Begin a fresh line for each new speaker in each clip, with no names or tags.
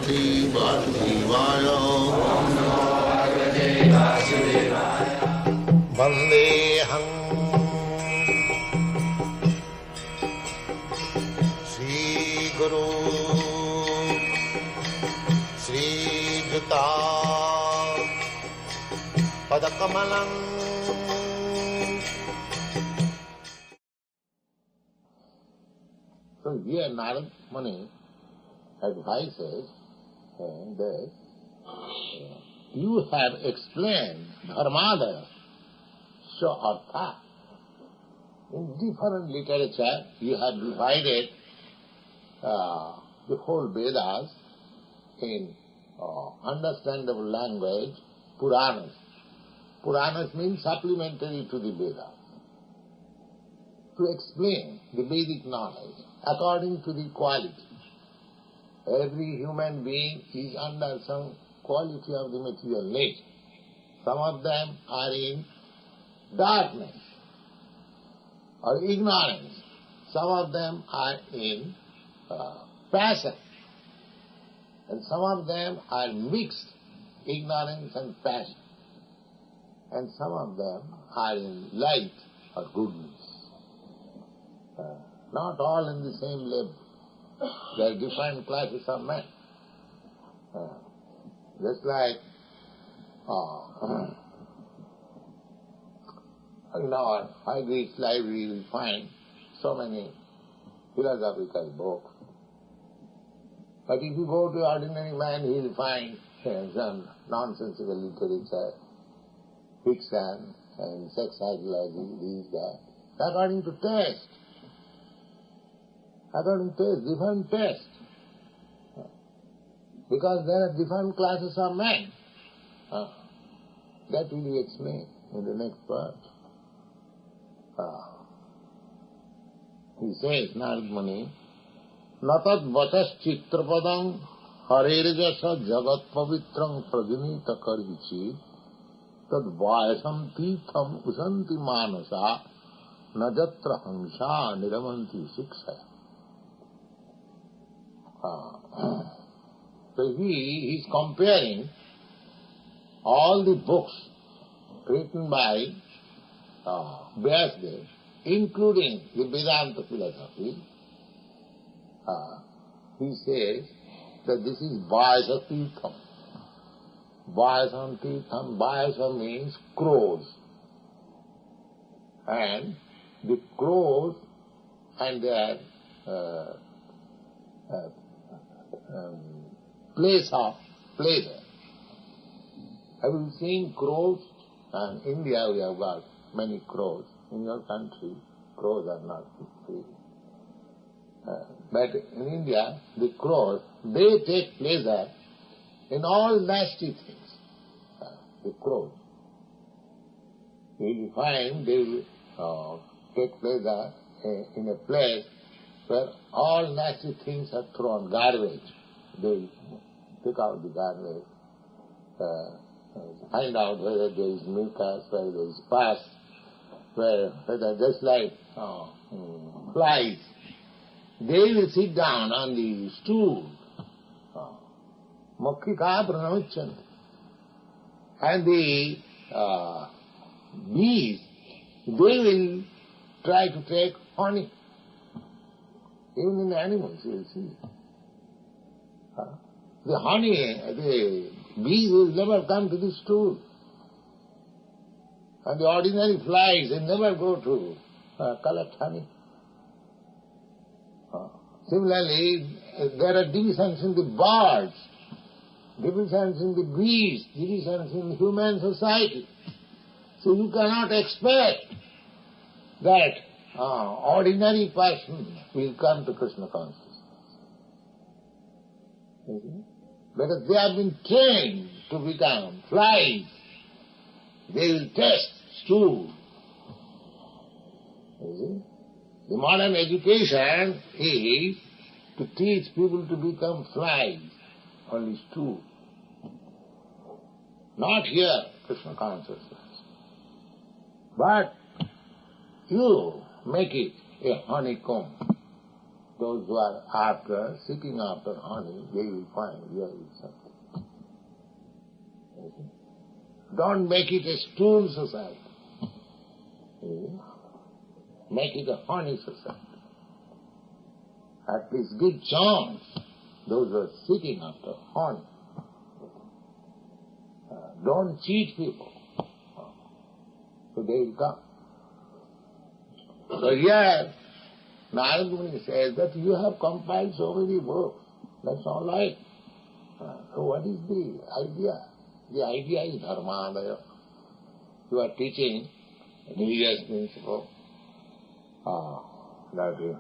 Bhagavate Vasudevaya.
Om Namo Bhagavate Vasudevaya.
Vandeham Sri Guru Sri Juta Padakamalam. So here Narad Muni advises that you have explained Dharmadaya so Artha. In different literature you have divided the whole Vedas in understandable language, Puranas. Puranas means supplementary to the Vedas. To explain the Vedic knowledge according to the quality. Every human being is under some quality of the material nature. Some of them are in darkness or ignorance. Some of them are in passion. And some of them are mixed, ignorance and passion. And some of them are in light or goodness. Not all in the same level. There are different classes of men. Just like in our High-Reach library we find so many philosophical books. But if you go to ordinary man, he will find some nonsensical literature, fiction and sex psychology, this, that, according to taste. According to taste, different taste. Because there are different classes of men. That will be explained in the next part. He says, Narad Muni, Natad vachas chitrapadam harerjasa jagat pavitrang prajunita karvichi tad vayasam titham usanti manasa najatra hamsa niramanti sikshaya. So he is comparing all the books written by Vyasadeva, including the Vedanta philosophy. He says that this is Vayasa Tirtham. Vayasa Tirtham, Vayasa means crows. And the crows and their place of pleasure. Have you seen crows? In India we have got many crows. In your country, crows are not free. But in India, the crows, they take pleasure in all nasty things. The crows. You will find they will take pleasure in a place where all nasty things are thrown, garbage. They take out the garbage, find out whether there is mucus, whether there is pus, whether just like flies. They will sit down on the stool, Mokkika Pranamachan, and the bees, they will try to take honey. Even in the animals you will see. The honey, the bees will never come to the stool. And the ordinary flies, they never go to collect honey. Similarly, there are divisions in the birds, divisions in the bees, divisions in human society. So you cannot expect that ordinary person will come to Krishna consciousness. Because they have been trained to become flies. They will taste stool. The modern education is to teach people to become flies, only stool. Not here, Krishna consciousness. But you make it a honeycomb. those who are seeking after honey, they will find here is something. Don't make it a stool society. Make it a honey society. At least give chance those who are seeking after honey. Don't cheat people. So they will come. So here, Narad Muni says that you have compiled so many books. That's all right. So what is the idea? The idea is dharmadaya. You are teaching religious principle. That is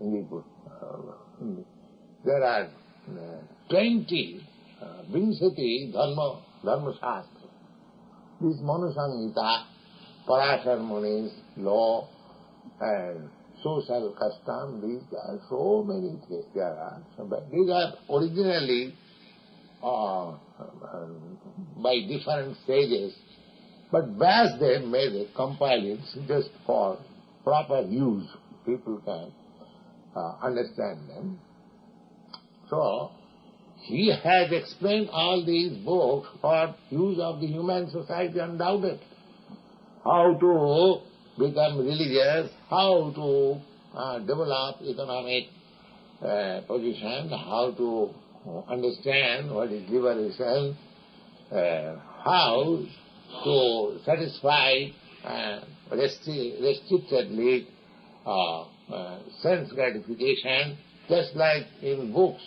in the book. There are 20 Vinsati Dharma Shastra. This Manusangita, Parashar Muni's law and social custom, these are so many things there are. But these are originally by different stages, but Vyasdev made it, compiled it just for proper use. People can understand them. So, he has explained all these books for use of the human society undoubtedly. How to become religious, how to develop economic position, how to understand what is liberation, how to satisfy restrictedly sense gratification, just like in books.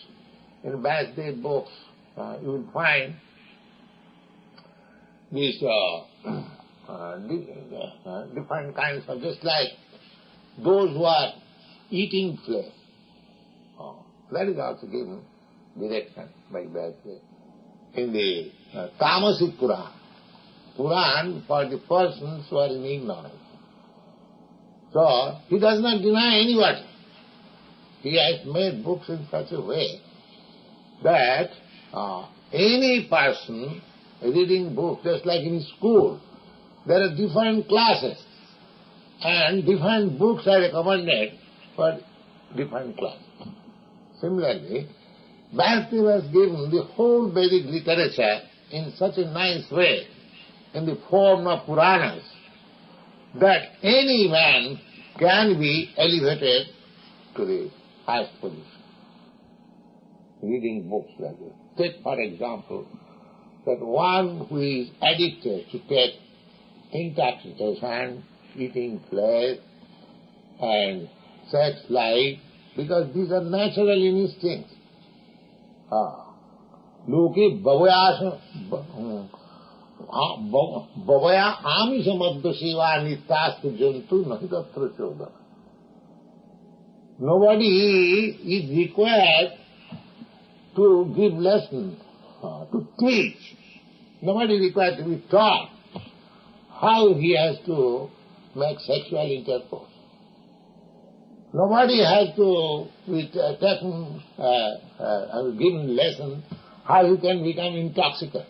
In Vyasdev books, you will find these different kinds of, just like those who are eating flesh. That is also given direction by Vyasdev. In the Tamasic Puran, Puran for the persons who are in ignorance. So, he does not deny anybody. He has made books in such a way that any person reading books, just like in school, there are different classes and different books are recommended for different classes. Similarly, Vyasdev has given the whole Vedic literature in such a nice way, in the form of Puranas, that any man can be elevated to the highest position. Reading books like this. Take, for example, that one who is addicted to take intoxication, eating flesh, and sex life, because these are natural instincts. Loke Bhavaya Amisha Madhya Seva Nityastu Jantu Nahitatra Chodana. Nobody is required to give lessons, to teach. Nobody is required to be taught how he has to make sexual intercourse. Nobody has to be taken, given lessons how he can become intoxicant.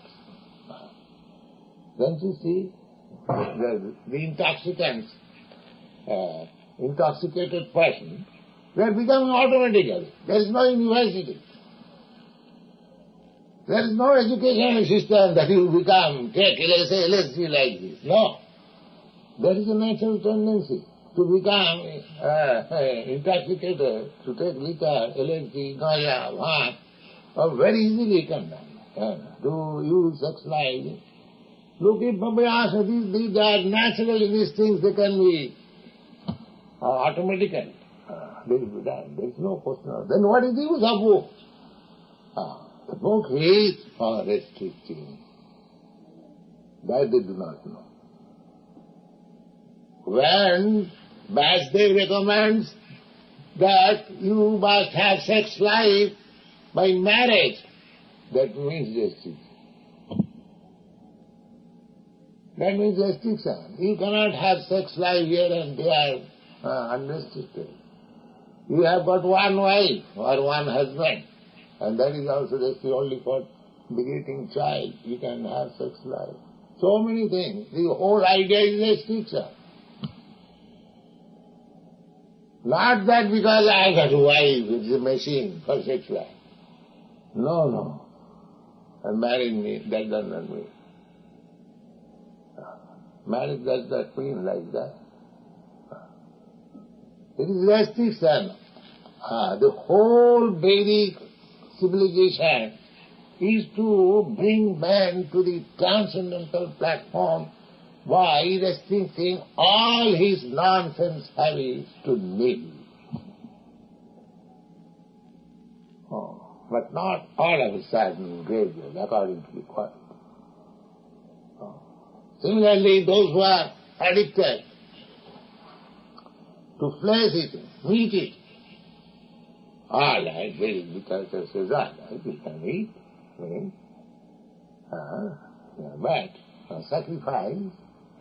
Don't you see? The intoxicants, intoxicated person, they are becoming automatically. There is no university. There is no educational system that you become, take LSD like this. No. There is a natural tendency to become intoxicated, to take liquor, LSD, ganja, wine, or very easily can done. To use sex life. Look at Babhyasa, these are natural instincts, they can be automatically. They will be done. There is no question of. Then what is the use of book? The book is for restricting. That they do not know. When Vyasdev recommends that you must have sex life by marriage, that means restriction. That means restriction. You cannot have sex life here and there unrestricted. You have got one wife or one husband, and that is also restricted only for begetting child. You can have sex life. So many things. The whole idea is restriction. Not that because I got a wife, it's a machine for sex life. No. And married me, that does not mean. Marriage does not mean like that. It is restriction. The whole Vedic civilization is to bring man to the transcendental platform by restricting all his nonsense habits to nil. But not all of a sudden gradual, according to the quality. Similarly, those who are addicted to flesh eating, meat eating, all right, very literature says all right, you can eat, but sacrifice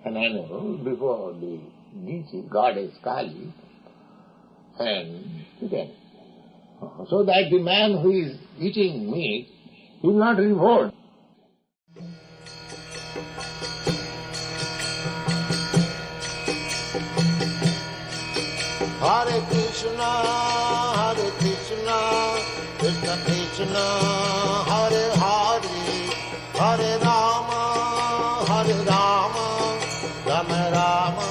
an animal before the deity, goddess Kali, and you can. So that the man who is eating meat will not revolt.
Hare Krishna, Krishna Krishna, Hare Hare, Hare Rama, Rama Rama.